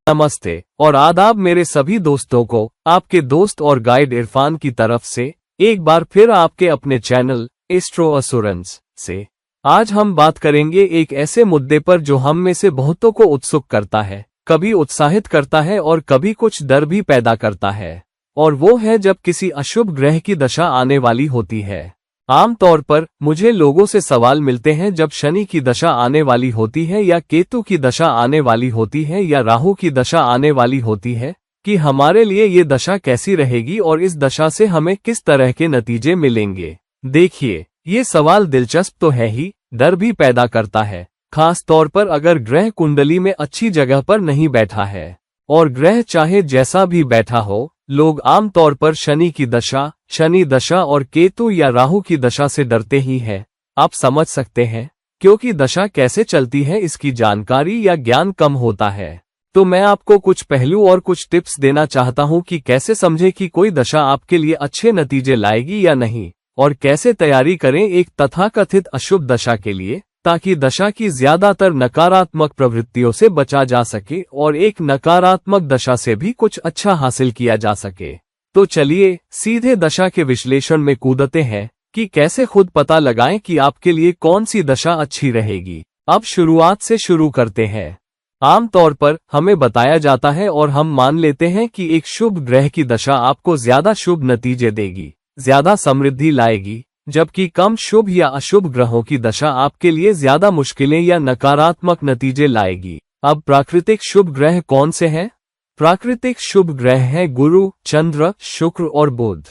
नमस्ते और आदाब मेरे सभी दोस्तों को आपके दोस्त और गाइड इरफान की तरफ से एक बार फिर आपके अपने चैनल एस्ट्रो एश्योरेंस से। आज हम बात करेंगे एक ऐसे मुद्दे पर जो हम में से बहुतों को उत्सुक करता है, कभी उत्साहित करता है और कभी कुछ डर भी पैदा करता है, और वो है जब किसी अशुभ ग्रह की दशा आने वाली होती है। आमतौर पर मुझे लोगों से सवाल मिलते हैं जब शनि की दशा आने वाली होती है या केतु की दशा आने वाली होती है या राहु की दशा आने वाली होती है कि हमारे लिए ये दशा कैसी रहेगी और इस दशा से हमें किस तरह के नतीजे मिलेंगे। देखिए, ये सवाल दिलचस्प तो है ही, डर भी पैदा करता है, खास तौर पर अगर ग्रह कुंडली में अच्छी जगह पर नहीं बैठा है। और ग्रह चाहे जैसा भी बैठा हो, लोग आमतौर पर शनि दशा और केतु या राहु की दशा से डरते ही हैं। आप समझ सकते हैं, क्योंकि दशा कैसे चलती है इसकी जानकारी या ज्ञान कम होता है। तो मैं आपको कुछ पहलू और कुछ टिप्स देना चाहता हूं कि कैसे समझें कि कोई दशा आपके लिए अच्छे नतीजे लाएगी या नहीं, और कैसे तैयारी करें एक तथाकथित अशुभ दशा के लिए, ताकि दशा की ज्यादातर नकारात्मक प्रवृत्तियों से बचा जा सके और एक नकारात्मक दशा से भी कुछ अच्छा हासिल किया जा सके। तो चलिए सीधे दशा के विश्लेषण में कूदते हैं कि कैसे खुद पता लगाएं कि आपके लिए कौन सी दशा अच्छी रहेगी। अब शुरुआत से शुरू करते हैं। आमतौर पर हमें बताया जाता है और हम मान लेते हैं कि एक शुभ ग्रह की दशा आपको ज्यादा शुभ नतीजे देगी, ज्यादा समृद्धि लाएगी, जबकि कम शुभ या अशुभ ग्रहों की दशा आपके लिए ज्यादा मुश्किलें या नकारात्मक नतीजे लाएगी। अब प्राकृतिक शुभ ग्रह कौन से हैं? प्राकृतिक शुभ ग्रह हैं गुरु, चंद्र, शुक्र और बुध।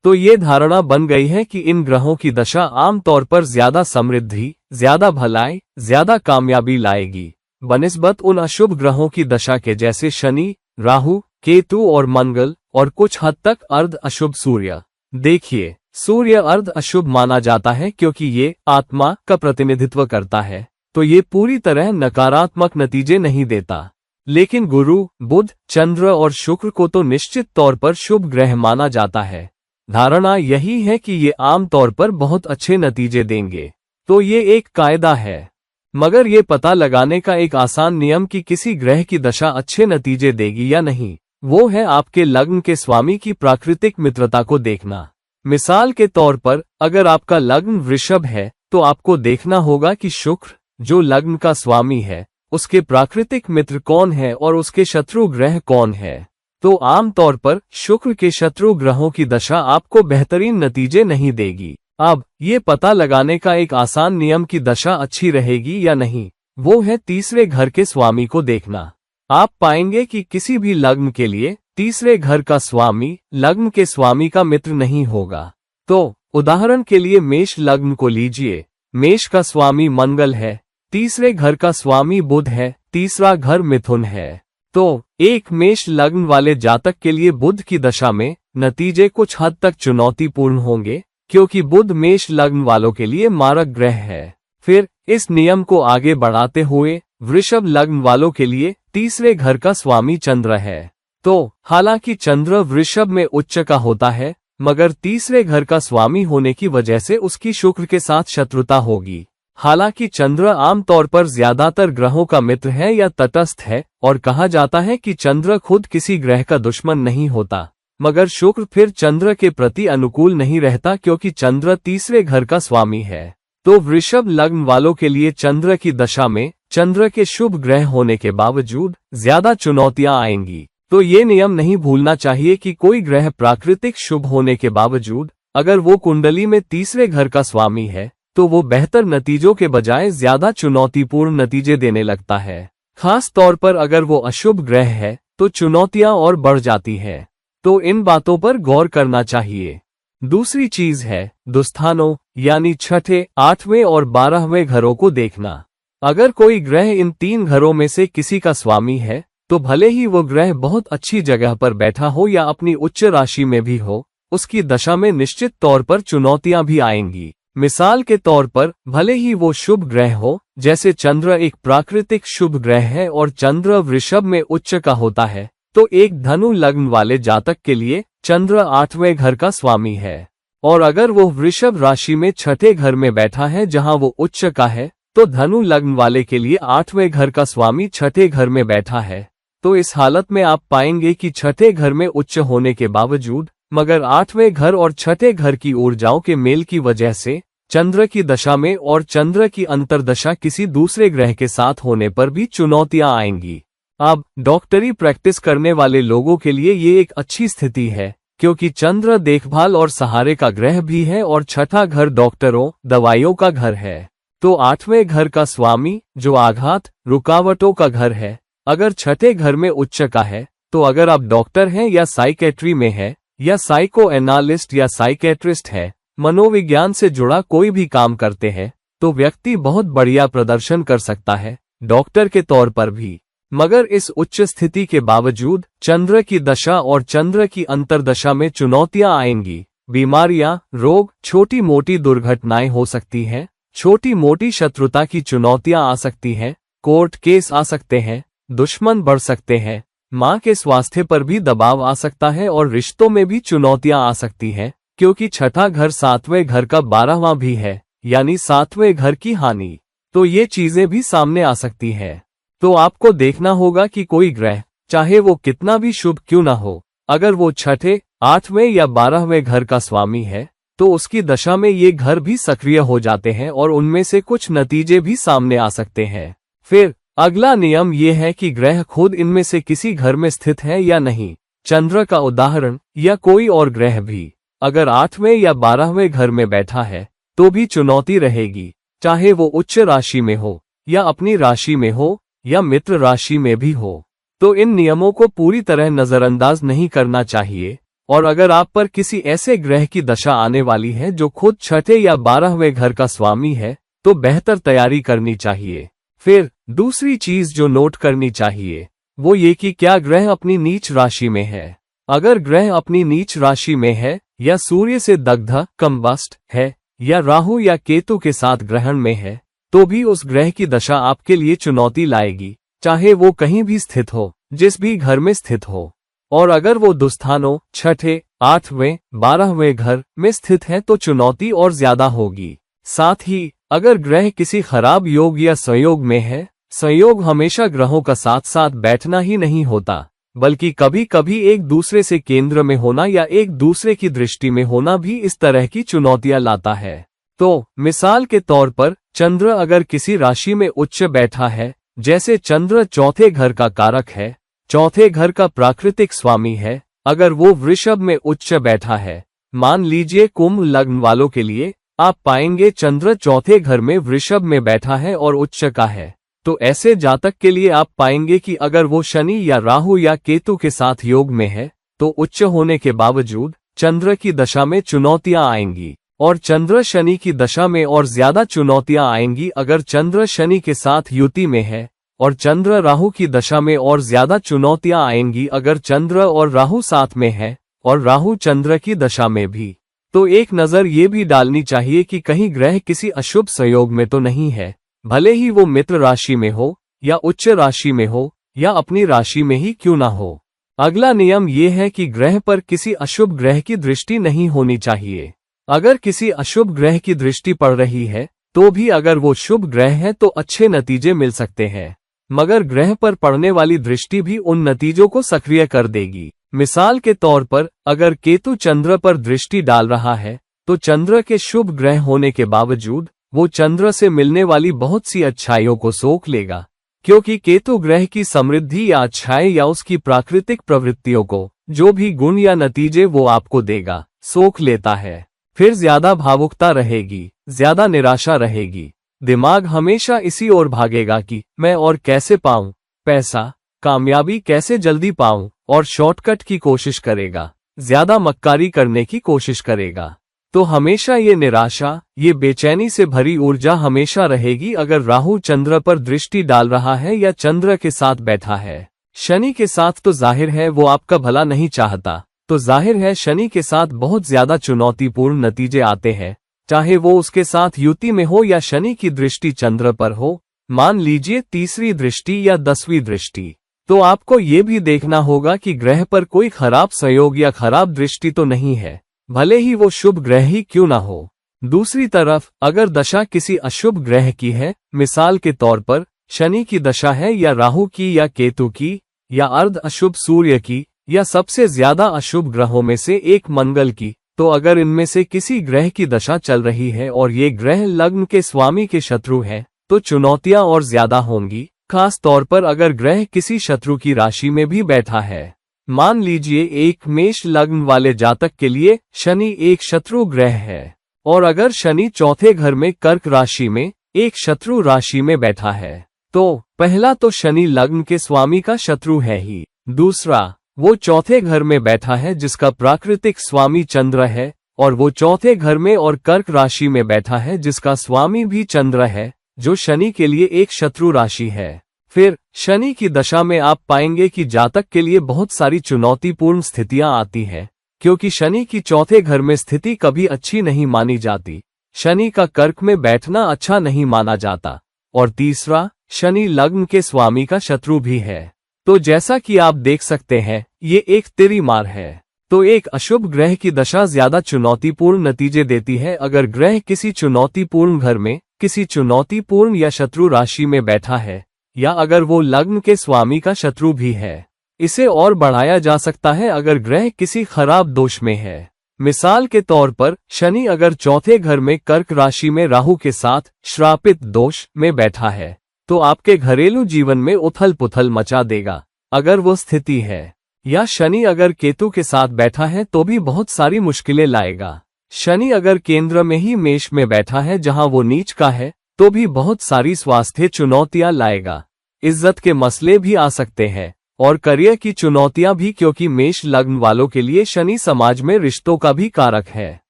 तो ये धारणा बन गई है कि इन ग्रहों की दशा आमतौर पर ज्यादा समृद्धि, ज्यादा भलाई, ज्यादा कामयाबी लाएगी बनिस्बत उन अशुभ ग्रहों की दशा के जैसे शनि, राहु, केतु और मंगल, और कुछ हद तक अर्ध अशुभ सूर्य। देखिए, सूर्य अर्ध अशुभ माना जाता है क्योंकि ये आत्मा का प्रतिनिधित्व करता है, तो ये पूरी तरह नकारात्मक नतीजे नहीं देता। लेकिन गुरु, बुध, चंद्र और शुक्र को तो निश्चित तौर पर शुभ ग्रह माना जाता है। धारणा यही है कि ये आमतौर पर बहुत अच्छे नतीजे देंगे। तो ये एक कायदा है, मगर ये पता लगाने का एक आसान नियम कि किसी ग्रह की दशा अच्छे नतीजे देगी या नहीं, वो है आपके लग्न के स्वामी की प्राकृतिक मित्रता को देखना। मिसाल के तौर पर, अगर आपका लग्न वृषभ है तो आपको देखना होगा कि शुक्र, जो लग्न का स्वामी है, उसके प्राकृतिक मित्र कौन है और उसके शत्रु ग्रह कौन है। तो आमतौर पर शुक्र के शत्रु ग्रहों की दशा आपको बेहतरीन नतीजे नहीं देगी। अब ये पता लगाने का एक आसान नियम की दशा अच्छी रहेगी या नहीं, वो है तीसरे घर के स्वामी को देखना। आप पाएंगे कि किसी भी लग्न के लिए तीसरे घर का स्वामी लग्न के स्वामी का मित्र नहीं होगा। तो उदाहरण के लिए मेष लग्न को लीजिए। मेष का स्वामी मंगल है, तीसरे घर का स्वामी बुध है, तीसरा घर मिथुन है। तो एक मेष लग्न वाले जातक के लिए बुध की दशा में नतीजे कुछ हद तक चुनौतीपूर्ण होंगे, क्योंकि बुध मेष लग्न वालों के लिए मारक ग्रह है। फिर इस नियम को आगे बढ़ाते हुए वृषभ लग्न वालों के लिए तीसरे घर का स्वामी चंद्र है। तो हालांकि चंद्र वृषभ में उच्च का होता है, मगर तीसरे घर का स्वामी होने की वजह से उसकी शुक्र के साथ शत्रुता होगी। हालांकि चंद्र आमतौर पर ज्यादातर ग्रहों का मित्र है या तटस्थ है, और कहा जाता है कि चंद्र खुद किसी ग्रह का दुश्मन नहीं होता, मगर शुक्र फिर चंद्र के प्रति अनुकूल नहीं रहता क्योंकि चंद्र तीसरे घर का स्वामी है। तो वृषभ लग्न वालों के लिए चंद्र की दशा में चंद्र के शुभ ग्रह होने के बावजूद ज्यादा चुनौतियां आएंगी। तो ये नियम नहीं भूलना चाहिए कि कोई ग्रह प्राकृतिक शुभ होने के बावजूद अगर वो कुंडली में तीसरे घर का स्वामी है, तो वो बेहतर नतीजों के बजाय ज्यादा चुनौतीपूर्ण नतीजे देने लगता है। खास तौर पर अगर वो अशुभ ग्रह है तो चुनौतियां और बढ़ जाती हैं। तो इन बातों पर गौर करना चाहिए। दूसरी चीज है दुस्थानों, यानी छठे, 8वें और 12वें घरों को देखना। अगर कोई ग्रह इन 3 घरों में से किसी का स्वामी है, तो भले ही वो ग्रह बहुत अच्छी जगह पर बैठा हो या अपनी उच्च राशि में भी हो, उसकी दशा में निश्चित तौर पर चुनौतियां भी आएंगी। मिसाल के तौर पर, भले ही वो शुभ ग्रह हो, जैसे चंद्र एक प्राकृतिक शुभ ग्रह है और चंद्र वृषभ में उच्च का होता है, तो एक धनु लग्न वाले जातक के लिए चंद्र 8वें घर का स्वामी है। और अगर वो वृषभ राशि में छठे घर में बैठा है जहां वो उच्च का है, तो धनु लग्न वाले के लिए 8वें घर का स्वामी छठे घर में बैठा है। तो इस हालत में आप पाएंगे कि छठे घर में उच्च होने के बावजूद मगर आठवें घर और छठे घर की ऊर्जाओं के मेल की वजह से चंद्र की दशा में और चंद्र की अंतर्दशा किसी दूसरे ग्रह के साथ होने पर भी चुनौतियां आएंगी। अब डॉक्टरी प्रैक्टिस करने वाले लोगों के लिए ये एक अच्छी स्थिति है, क्योंकि चंद्र देखभाल और सहारे का ग्रह भी है और छठा घर डॉक्टरों दवाइयों का घर है। तो आठवें घर का स्वामी जो आघात रुकावटों का घर है, अगर छठे घर में उच्च का है, तो अगर आप डॉक्टर हैं या साइकेट्री में है या साइको एनालिस्ट या साइकेट्रिस्ट है, मनोविज्ञान से जुड़ा कोई भी काम करते हैं, तो व्यक्ति बहुत बढ़िया प्रदर्शन कर सकता है डॉक्टर के तौर पर भी। मगर इस उच्च स्थिति के बावजूद चंद्र की दशा और चंद्र की अंतर्दशा में चुनौतियां आएंगी। बीमारियां, रोग, छोटी मोटी दुर्घटनाएं हो सकती हैं, छोटी मोटी शत्रुता की चुनौतियां आ सकती हैं, कोर्ट केस आ सकते हैं, दुश्मन बढ़ सकते हैं, मां के स्वास्थ्य पर भी दबाव आ सकता है और रिश्तों में भी चुनौतियां आ सकती हैं, क्योंकि छठा घर सातवें घर का 12वां भी है, यानी सातवें घर की हानि। तो ये चीजें भी सामने आ सकती हैं। तो आपको देखना होगा कि कोई ग्रह, चाहे वो कितना भी शुभ क्यों ना हो, अगर वो छठे, आठवें या 12वें घर का स्वामी है, तो उसकी दशा में ये घर भी सक्रिय हो जाते हैं और उनमें से कुछ नतीजे भी सामने आ सकते हैं। फिर अगला नियम ये है कि ग्रह खुद इनमें से किसी घर में स्थित है या नहीं। चंद्र का उदाहरण या कोई और ग्रह भी अगर 8वें या 12वें घर में बैठा है तो भी चुनौती रहेगी, चाहे वो उच्च राशि में हो या अपनी राशि में हो या मित्र राशि में भी हो। तो इन नियमों को पूरी तरह नजरअंदाज नहीं करना चाहिए। और अगर आप पर किसी ऐसे ग्रह की दशा आने वाली है जो खुद छठे या 12वें घर का स्वामी है, तो बेहतर तैयारी करनी चाहिए। फिर दूसरी चीज जो नोट करनी चाहिए वो ये कि क्या ग्रह अपनी नीच राशि में है। अगर ग्रह अपनी नीच राशि में है या सूर्य से दग्ध कंबस्ट है या राहु या केतु के साथ ग्रहण में है, तो भी उस ग्रह की दशा आपके लिए चुनौती लाएगी, चाहे वो कहीं भी स्थित हो, जिस भी घर में स्थित हो। और अगर वो दुस्थानों छठे, 8वें, 12वें घर में स्थित है तो चुनौती और ज्यादा होगी। साथ ही अगर ग्रह किसी खराब योग या संयोग में है, संयोग हमेशा ग्रहों का साथ साथ बैठना ही नहीं होता, बल्कि कभी कभी एक दूसरे से केंद्र में होना या एक दूसरे की दृष्टि में होना भी इस तरह की चुनौतियां लाता है। तो मिसाल के तौर पर चंद्र अगर किसी राशि में उच्च बैठा है, जैसे चंद्र चौथे घर का कारक है, चौथे घर का प्राकृतिक स्वामी है, अगर वो वृषभ में उच्च बैठा है, मान लीजिए कुंभ लग्न वालों के लिए आप पाएंगे चंद्र चौथे घर में वृषभ में बैठा है और उच्च का है, तो ऐसे जातक के लिए आप पाएंगे कि अगर वो शनि या राहु या केतु के साथ योग में है, तो उच्च होने के बावजूद चंद्र की दशा में चुनौतियां आएंगी। और चंद्र शनि की दशा में और ज्यादा चुनौतियां आएंगी अगर चंद्र शनि के साथ युति में है, और चंद्र राहु की दशा में और ज्यादा चुनौतियां आएंगी अगर चंद्र और राहु साथ में है और राहु चंद्र की दशा में भी। तो एक नजर ये भी डालनी चाहिए कि कहीं ग्रह किसी अशुभ संयोग में तो नहीं है, भले ही वो मित्र राशि में हो या उच्च राशि में हो या अपनी राशि में ही क्यों ना हो। अगला नियम ये है कि ग्रह पर किसी अशुभ ग्रह की दृष्टि नहीं होनी चाहिए। अगर किसी अशुभ ग्रह की दृष्टि पड़ रही है तो भी अगर वो शुभ ग्रह है तो अच्छे नतीजे मिल सकते हैं, मगर ग्रह पर पड़ने वाली दृष्टि भी उन नतीजों को सक्रिय कर देगी। मिसाल के तौर पर अगर केतु चंद्र पर दृष्टि डाल रहा है तो चंद्र के शुभ ग्रह होने के बावजूद वो चंद्र से मिलने वाली बहुत सी अच्छाइयों को सोख लेगा, क्योंकि केतु ग्रह की समृद्धि या अच्छाई या उसकी प्राकृतिक प्रवृत्तियों को, जो भी गुण या नतीजे वो आपको देगा, सोख लेता है। फिर ज्यादा भावुकता रहेगी, ज्यादा निराशा रहेगी, दिमाग हमेशा इसी ओर भागेगा कि मैं और कैसे पाऊं पैसा, कामयाबी कैसे जल्दी पाऊं, और शॉर्टकट की कोशिश करेगा, ज्यादा मक्कारी करने की कोशिश करेगा। तो हमेशा ये निराशा, ये बेचैनी से भरी ऊर्जा हमेशा रहेगी अगर राहु चंद्र पर दृष्टि डाल रहा है या चंद्र के साथ बैठा है। शनि के साथ तो जाहिर है वो आपका भला नहीं चाहता, तो जाहिर है शनि के साथ बहुत ज्यादा चुनौतीपूर्ण नतीजे आते हैं, चाहे वो उसके साथ युति में हो या शनि की दृष्टि चंद्र पर हो, मान लीजिए तीसरी दृष्टि या 10वीं दृष्टि। तो आपको ये भी देखना होगा कि ग्रह पर कोई खराब संयोग या खराब दृष्टि तो नहीं है, भले ही वो शुभ ग्रह ही क्यों ना हो। दूसरी तरफ अगर दशा किसी अशुभ ग्रह की है, मिसाल के तौर पर शनि की दशा है या राहु की या केतु की या अर्ध अशुभ सूर्य की, या सबसे ज्यादा अशुभ ग्रहों में से एक मंगल की, तो अगर इनमें से किसी ग्रह की दशा चल रही है और ये ग्रह लग्न के स्वामी के शत्रु है, तो चुनौतियां और ज्यादा होंगी, खास तौर पर अगर ग्रह किसी शत्रु की राशि में भी बैठा है। मान लीजिए एक मेष लग्न वाले जातक के लिए शनि एक शत्रु ग्रह है, और अगर शनि चौथे घर में कर्क राशि में एक शत्रु राशि में बैठा है, तो पहला तो शनि लग्न के स्वामी का शत्रु है ही, दूसरा वो चौथे घर में बैठा है जिसका प्राकृतिक स्वामी चंद्र है, और वो चौथे घर में और कर्क राशि में बैठा है जिसका स्वामी भी चंद्र है, जो शनि के लिए एक शत्रु राशि है। फिर शनि की दशा में आप पाएंगे कि जातक के लिए बहुत सारी चुनौतीपूर्ण स्थितियां आती हैं, क्योंकि शनि की चौथे घर में स्थिति कभी अच्छी नहीं मानी जाती। शनि का कर्क में बैठना अच्छा नहीं माना जाता, और तीसरा शनि लग्न के स्वामी का शत्रु भी है। तो जैसा कि आप देख सकते हैं, ये एक तिरीमार है। तो एक अशुभ ग्रह की दशा ज्यादा चुनौतीपूर्ण नतीजे देती है अगर ग्रह किसी चुनौतीपूर्ण घर में, किसी चुनौतीपूर्ण या शत्रु राशि में बैठा है, या अगर वो लग्न के स्वामी का शत्रु भी है। इसे और बढ़ाया जा सकता है अगर ग्रह किसी खराब दोष में है। मिसाल के तौर पर शनि अगर चौथे घर में कर्क राशि में राहु के साथ श्रापित दोष में बैठा है, तो आपके घरेलू जीवन में उथल पुथल मचा देगा अगर वो स्थिति है। या शनि अगर केतु के साथ बैठा है तो भी बहुत सारी मुश्किलें लाएगा। शनि अगर केंद्र में ही मेष में बैठा है जहां वो नीच का है, तो भी बहुत सारी स्वास्थ्य चुनौतियां लाएगा। इज्जत के मसले भी आ सकते हैं, और करियर की चुनौतियां भी, क्योंकि मेष लग्न वालों के लिए शनि समाज में रिश्तों का भी कारक है।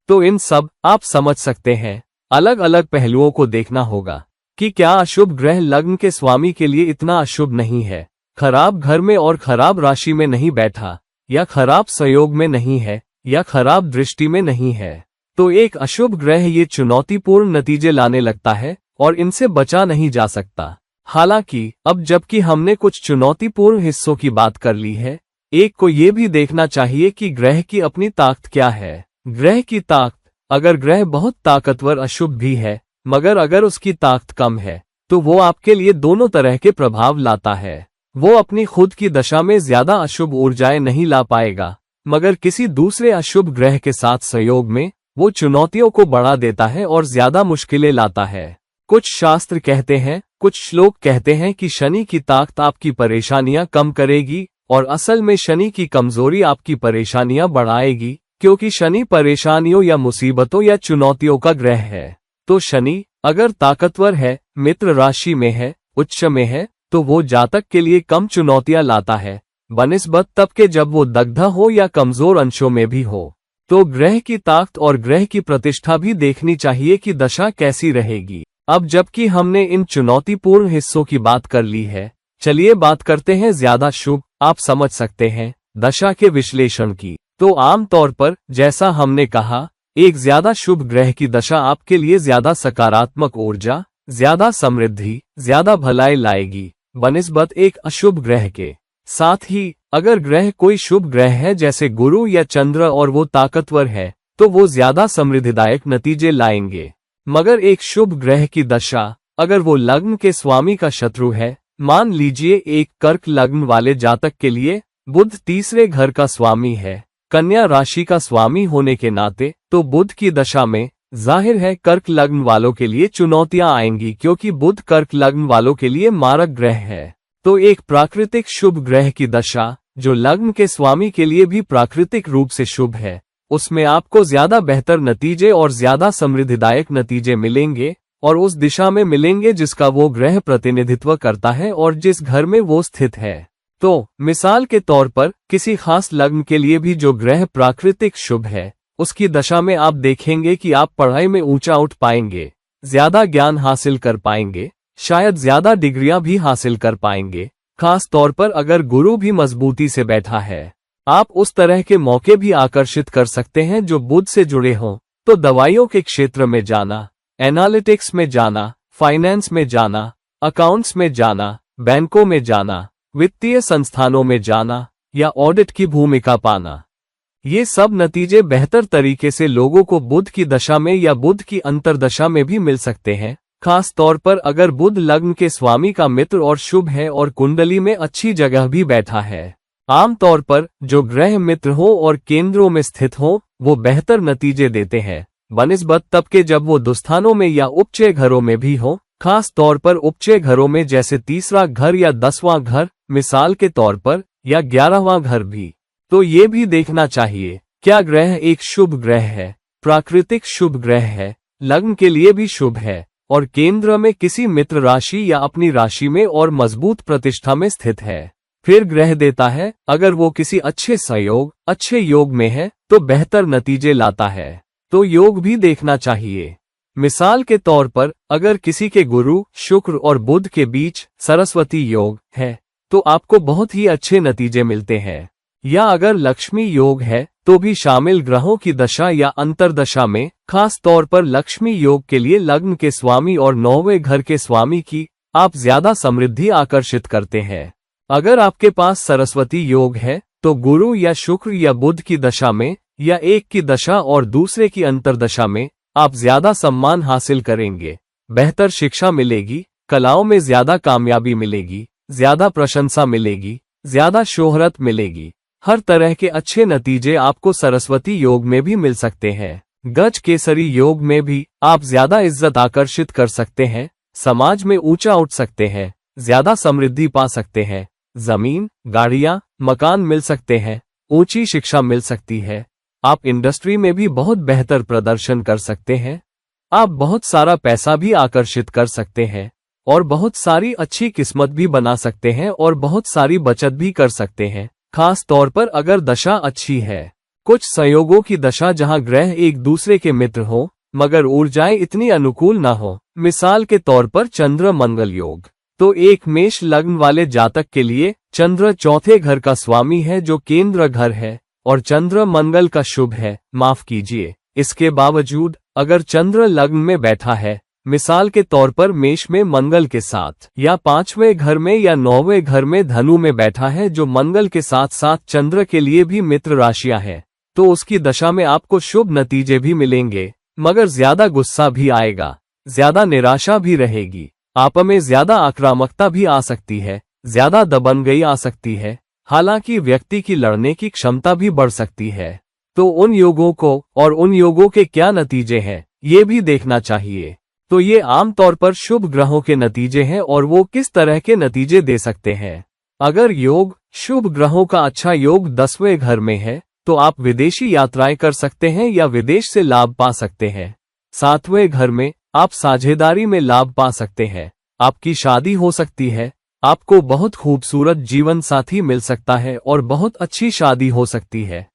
तो इन सब आप समझ सकते हैं, अलग अलग पहलुओं को देखना होगा कि क्या अशुभ ग्रह लग्न के स्वामी के लिए इतना अशुभ नहीं है, खराब घर में और खराब राशि में नहीं बैठा, या खराब संयोग में नहीं है, या खराब दृष्टि में नहीं है। तो एक अशुभ ग्रह ये चुनौतीपूर्ण नतीजे लाने लगता है और इनसे बचा नहीं जा सकता। हालांकि अब जबकि हमने कुछ चुनौतीपूर्ण हिस्सों की बात कर ली है, एक को ये भी देखना चाहिए कि ग्रह की अपनी ताकत क्या है। ग्रह की ताकत, अगर ग्रह बहुत ताकतवर अशुभ भी है, मगर अगर उसकी ताकत कम है, तो वो आपके लिए दोनों तरह के प्रभाव लाता है। वो अपनी खुद की दशा में ज्यादा अशुभ ऊर्जाएं नहीं ला पाएगा, मगर किसी दूसरे अशुभ ग्रह के साथ सहयोग में वो चुनौतियों को बढ़ा देता है और ज्यादा मुश्किलें लाता है। कुछ शास्त्र कहते हैं, कुछ श्लोक कहते हैं कि शनि की ताकत आपकी परेशानियां कम करेगी, और असल में शनि की कमजोरी आपकी परेशानियां बढ़ाएगी, क्योंकि शनि परेशानियों या मुसीबतों या चुनौतियों का ग्रह है। तो शनि अगर ताकतवर है, मित्र राशि में है, उच्च में है, तो वो जातक के लिए कम चुनौतियां लाता है बनिस्बत तब के जब वो दग्ध हो या कमजोर अंशों में भी हो। तो ग्रह की ताकत और ग्रह की प्रतिष्ठा भी देखनी चाहिए कि दशा कैसी रहेगी। अब जबकि हमने इन चुनौतीपूर्ण हिस्सों की बात कर ली है, चलिए बात करते हैं ज्यादा शुभ, आप समझ सकते हैं, दशा के विश्लेषण की। तो आमतौर पर जैसा हमने कहा, एक ज्यादा शुभ ग्रह की दशा आपके लिए ज्यादा सकारात्मक ऊर्जा, ज्यादा समृद्धि, ज्यादा भलाई लाएगी बनिस्बत एक अशुभ ग्रह के। साथ ही अगर ग्रह कोई शुभ ग्रह है जैसे गुरु या चंद्र और वो ताकतवर है, तो वो ज्यादा समृद्धिदायक नतीजे लाएंगे। मगर एक शुभ ग्रह की दशा अगर वो लग्न के स्वामी का शत्रु है, मान लीजिए एक कर्क लग्न वाले जातक के लिए बुध तीसरे घर का स्वामी है, कन्या राशि का स्वामी होने के नाते, तो बुध की दशा में जाहिर है कर्क लग्न वालों के लिए चुनौतियां आएंगी, क्योंकि बुध कर्क लग्न वालों के लिए मारक ग्रह है। तो एक प्राकृतिक शुभ ग्रह की दशा जो लग्न के स्वामी के लिए भी प्राकृतिक रूप से शुभ है, उसमें आपको ज्यादा बेहतर नतीजे और ज्यादा समृद्धिदायक नतीजे मिलेंगे, और उस दिशा में मिलेंगे जिसका वो ग्रह प्रतिनिधित्व करता है और जिस घर में वो स्थित है। तो मिसाल के तौर पर किसी खास लग्न के लिए भी जो ग्रह प्राकृतिक शुभ है, उसकी दशा में आप देखेंगे कि आप पढ़ाई में ऊंचा उठ पाएंगे, ज्यादा ज्ञान हासिल कर पाएंगे, शायद ज्यादा डिग्रियां भी हासिल कर पाएंगे। खास तौर पर अगर गुरु भी मजबूती से बैठा है, आप उस तरह के मौके भी आकर्षित कर सकते हैं जो बुध से जुड़े हों। तो दवाइयों के क्षेत्र में जाना, एनालिटिक्स में जाना, फाइनेंस में जाना, अकाउंट्स में जाना, बैंकों में जाना, वित्तीय संस्थानों में जाना, या ऑडिट की भूमिका पाना, ये सब नतीजे बेहतर तरीके से लोगों को बुध की दशा में या बुध की अंतर्दशा में भी मिल सकते हैं। खास तौर पर अगर बुध लग्न के स्वामी का मित्र और शुभ है और कुंडली में अच्छी जगह भी बैठा है। आमतौर पर जो ग्रह मित्र हो और केंद्रों में स्थित हो वो बेहतर नतीजे देते हैं बनिस्बत तब के जब वो दुस्थानों में या उपचय घरों में भी हो, खास तौर पर उपचय घरों में जैसे तीसरा घर या 10वां घर मिसाल के तौर पर, या 11वां घर भी। तो ये भी देखना चाहिए क्या ग्रह एक शुभ ग्रह है, प्राकृतिक शुभ ग्रह है, लग्न के लिए भी शुभ है और केंद्र में किसी मित्र राशि या अपनी राशि में और मजबूत प्रतिष्ठा में स्थित है। फिर ग्रह देता है अगर वो किसी अच्छे सहयोग अच्छे योग में है तो बेहतर नतीजे लाता है, तो योग भी देखना चाहिए। मिसाल के तौर पर अगर किसी के गुरु शुक्र और बुध के बीच सरस्वती योग है तो आपको बहुत ही अच्छे नतीजे मिलते हैं, या अगर लक्ष्मी योग है तो भी शामिल ग्रहों की दशा या अंतरदशा में, खास तौर पर लक्ष्मी योग के लिए लग्न के स्वामी और 9वें घर के स्वामी की आप ज्यादा समृद्धि आकर्षित करते हैं। अगर आपके पास सरस्वती योग है तो गुरु या शुक्र या बुध की दशा में या एक की दशा और दूसरे की अंतरदशा में आप ज्यादा सम्मान हासिल करेंगे, बेहतर शिक्षा मिलेगी, कलाओं में ज्यादा कामयाबी मिलेगी, ज्यादा प्रशंसा मिलेगी, ज्यादा शोहरत मिलेगी। हर तरह के अच्छे नतीजे आपको सरस्वती योग में भी मिल सकते हैं। गज केसरी योग में भी आप ज्यादा इज्जत आकर्षित कर सकते हैं, समाज में ऊंचा उठ सकते हैं, ज्यादा समृद्धि पा सकते हैं, जमीन गाड़ियां मकान मिल सकते हैं, ऊंची शिक्षा मिल सकती है, आप इंडस्ट्री में भी बहुत बेहतर प्रदर्शन कर सकते हैं, आप बहुत सारा पैसा भी आकर्षित कर सकते हैं और बहुत सारी अच्छी किस्मत भी बना सकते हैं और बहुत सारी बचत भी कर सकते हैं, खास तौर पर अगर दशा अच्छी है। कुछ संयोगों की दशा जहां ग्रह एक दूसरे के मित्र हो मगर ऊर्जाएं इतनी अनुकूल ना हो, मिसाल के तौर पर चंद्र मंगल योग, तो एक मेष लग्न वाले जातक के लिए चंद्र चौथे घर का स्वामी है जो केंद्र घर है और चंद्र मंगल का शुभ है, माफ कीजिए। इसके बावजूद अगर चंद्र लग्न में बैठा है, मिसाल के तौर पर मेष में मंगल के साथ, या 5वें घर में या 9वें घर में धनु में बैठा है जो मंगल के साथ साथ चंद्र के लिए भी मित्र राशियां है, तो उसकी दशा में आपको शुभ नतीजे भी मिलेंगे मगर ज्यादा गुस्सा भी आएगा, ज्यादा निराशा भी रहेगी, आप में ज्यादा आक्रामकता भी आ सकती है, ज्यादा दबंगई आ सकती है, हालांकि व्यक्ति की लड़ने की क्षमता भी बढ़ सकती है। तो उन योगों को और उन योगों के क्या नतीजे हैं ये भी देखना चाहिए। तो ये आमतौर पर शुभ ग्रहों के नतीजे हैं और वो किस तरह के नतीजे दे सकते हैं। अगर योग शुभ ग्रहों का अच्छा योग 10वें घर में है तो आप विदेशी यात्राएं कर सकते हैं या विदेश से लाभ पा सकते हैं। 7वें घर में आप साझेदारी में लाभ पा सकते हैं, आपकी शादी हो सकती है, आपको बहुत खूबसूरत जीवन साथी मिल सकता है और बहुत अच्छी शादी हो सकती है।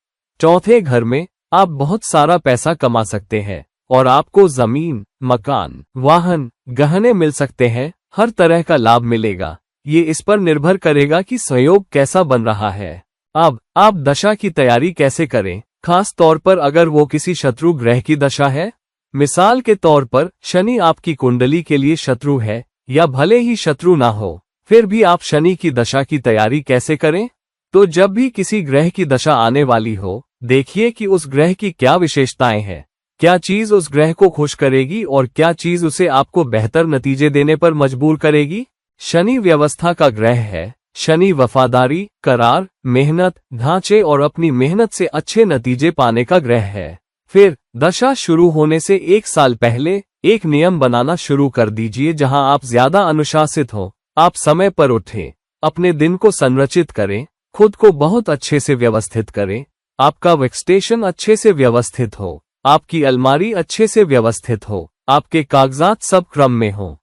चौथे घर में आप बहुत सारा पैसा कमा सकते हैं और आपको जमीन मकान वाहन गहने मिल सकते हैं, हर तरह का लाभ मिलेगा। ये इस पर निर्भर करेगा कि संयोग कैसा बन रहा है। अब आप दशा की तैयारी कैसे करें, खास तौर पर अगर वो किसी शत्रु ग्रह की दशा है। मिसाल के तौर पर शनि आपकी कुंडली के लिए शत्रु है, या भले ही शत्रु ना हो फिर भी आप शनि की दशा की तैयारी कैसे करें। तो जब भी किसी ग्रह की दशा आने वाली हो, देखिए कि उस ग्रह की क्या विशेषताएं हैं, क्या चीज उस ग्रह को खुश करेगी और क्या चीज उसे आपको बेहतर नतीजे देने पर मजबूर करेगी। शनि व्यवस्था का ग्रह है, शनि वफादारी करार मेहनत ढांचे और अपनी मेहनत से अच्छे नतीजे पाने का ग्रह है। फिर दशा शुरू होने से 1 साल पहले एक नियम बनाना शुरू कर दीजिए जहां आप ज्यादा अनुशासित हो, आप समय पर उठें, अपने दिन को संरचित करें, खुद को बहुत अच्छे से व्यवस्थित करें, आपका वर्कस्टेशन अच्छे से व्यवस्थित हो, आपकी अलमारी अच्छे से व्यवस्थित हो, आपके कागजात सब क्रम में हो।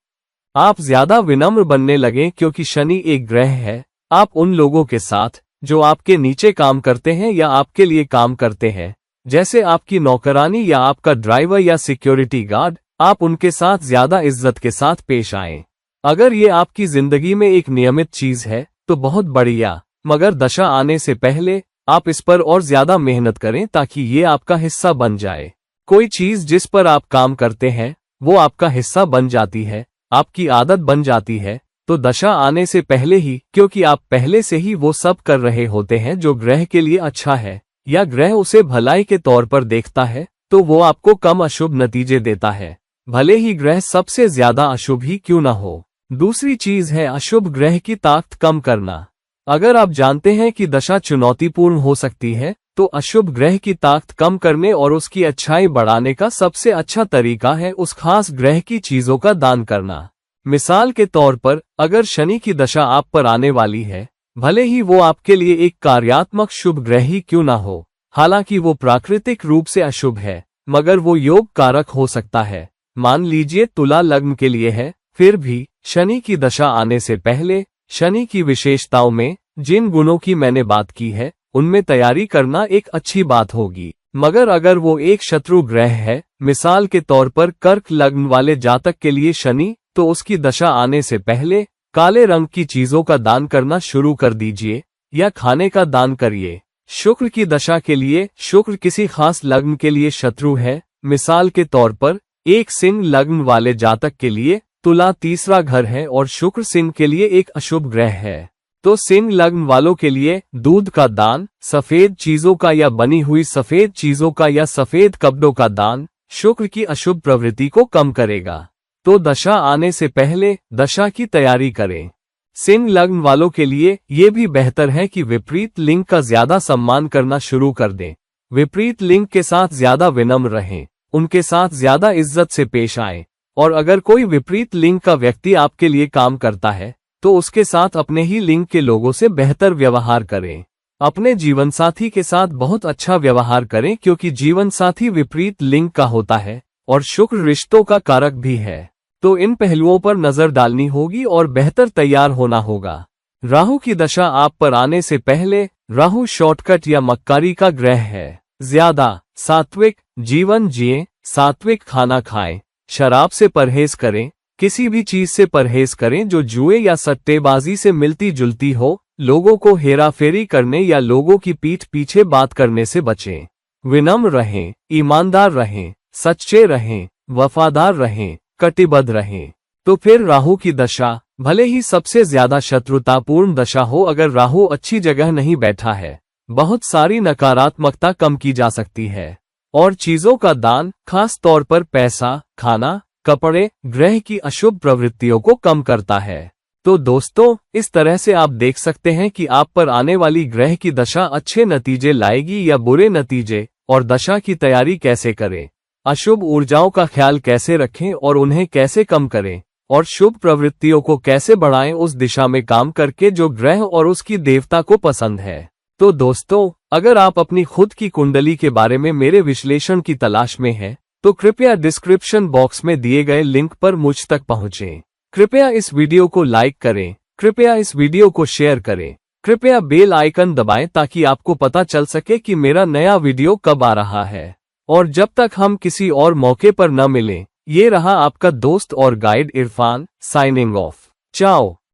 आप ज्यादा विनम्र बनने लगें क्योंकि शनि एक ग्रह है। आप उन लोगों के साथ जो आपके नीचे काम करते हैं या आपके लिए काम करते हैं, जैसे आपकी नौकरानी या आपका ड्राइवर या सिक्योरिटी गार्ड, आप उनके साथ ज्यादा इज्जत के साथ पेश आएं। अगर ये आपकी जिंदगी में एक नियमित चीज है तो बहुत बढ़िया, मगर दशा आने से पहले आप इस पर और ज्यादा मेहनत करें ताकि ये आपका हिस्सा बन जाए। कोई चीज जिस पर आप काम करते हैं वो आपका हिस्सा बन जाती है, आपकी आदत बन जाती है, तो दशा आने से पहले ही, क्योंकि आप पहले से ही वो सब कर रहे होते हैं जो ग्रह के लिए अच्छा है या ग्रह उसे भलाई के तौर पर देखता है, तो वो आपको कम अशुभ नतीजे देता है। भले ही ग्रह सबसे ज्यादा अशुभ ही क्यों न हो। दूसरी चीज है अशुभ ग्रह की ताकत कम करना। अगर आप जानते हैं कि दशा चुनौतीपूर्ण हो सकती है, तो अशुभ ग्रह की ताकत कम करने और उसकी अच्छाई बढ़ाने का सबसे अच्छा तरीका है उस खास ग्रह की चीजों का दान करना। मिसाल के तौर पर, अगर शनि की दशा आप पर आने वाली है, भले ही वो आपके लिए एक कार्यात्मक शुभ ग्रह ही क्यों ना हो, हालांकि वो प्राकृतिक रूप से अशुभ है, मगर वो योग कारक हो सकता है। मान लीजिए तुला लग्न के लिए है, फिर भी शनि की दशा आने से पहले शनि की विशेषताओं में जिन गुणों की मैंने बात की है, उनमें तैयारी करना एक अच्छी बात होगी। मगर अगर वो एक शत्रु ग्रह है, मिसाल के तौर पर कर्क लग्न वाले जातक के लिए शनि, तो उसकी दशा आने से पहले काले रंग की चीजों का दान करना शुरू कर दीजिए या खाने का दान करिए। शुक्र की दशा के लिए शुक्र किसी खास लग्न के लिए शत्रु है, मिसाल के तौर पर एक सिंह लग्न वाले जातक के लिए तुला तीसरा घर है और शुक्र सिंह के लिए एक अशुभ ग्रह है, तो सिंह लग्न वालों के लिए दूध का दान, सफेद चीजों का या बनी हुई सफेद चीजों का या सफेद कपड़ों का दान शुक्र की अशुभ प्रवृत्ति को कम करेगा। तो दशा आने से पहले दशा की तैयारी करें। सिंह लग्न वालों के लिए ये भी बेहतर है कि विपरीत लिंग का ज्यादा सम्मान करना शुरू कर दें। विपरीत लिंग के साथ ज्यादा विनम्र रहें, उनके साथ ज्यादा इज्जत से पेश आएं, और अगर कोई विपरीत लिंग का व्यक्ति आपके लिए काम करता है, तो उसके साथ अपने ही लिंग के लोगों से बेहतर व्यवहार करें। अपने जीवनसाथी के साथ बहुत अच्छा व्यवहार करें, क्योंकि जीवनसाथी विपरीत लिंग का होता है और शुक्र रिश्तों का कारक भी है। तो इन पहलुओं पर नजर डालनी होगी और बेहतर तैयार होना होगा। राहु की दशा आप पर आने से पहले राहु शॉर्टकट या मक्कारी का ग्रह है। ज्यादा सात्विक जीवन जिए, सात्विक खाना खाएं, शराब से परहेज करें, किसी भी चीज से परहेज करें जो जुए या सट्टेबाजी से मिलती जुलती हो, लोगों को हेराफेरी करने या लोगों की पीठ पीछे बात करने से बचें। विनम्र रहें, ईमानदार रहें, सच्चे रहें, वफादार रहें, कटिबद्ध रहें। तो फिर राहु की दशा भले ही सबसे ज्यादा शत्रुतापूर्ण दशा हो, अगर राहु अच्छी जगह नहीं बैठा है, बहुत सारी नकारात्मकता कम की जा सकती है। और चीजों का दान, खास तौर पर पैसा, खाना, कपड़े, ग्रह की अशुभ प्रवृत्तियों को कम करता है। तो दोस्तों, इस तरह से आप देख सकते हैं कि आप पर आने वाली ग्रह की दशा अच्छे नतीजे लाएगी या बुरे नतीजे, और दशा की तैयारी कैसे करें, अशुभ ऊर्जाओं का ख्याल कैसे रखें और उन्हें कैसे कम करें, और शुभ प्रवृत्तियों को कैसे बढ़ाएं उस दिशा में काम करके जो ग्रह और उसकी देवता को पसंद है। तो दोस्तों, अगर आप अपनी खुद की कुंडली के बारे में मेरे विश्लेषण की तलाश में हैं, तो कृपया डिस्क्रिप्शन बॉक्स में दिए गए लिंक पर मुझ तक पहुंचें। कृपया इस वीडियो को लाइक करें, कृपया इस वीडियो को शेयर करें, कृपया बेल आइकन दबाएं ताकि आपको पता चल सके कि मेरा नया वीडियो कब आ रहा है। और जब तक हम किसी और मौके पर न मिलें, ये रहा आपका दोस्त और गाइड इरफान, साइनिंग ऑफ। चाओ।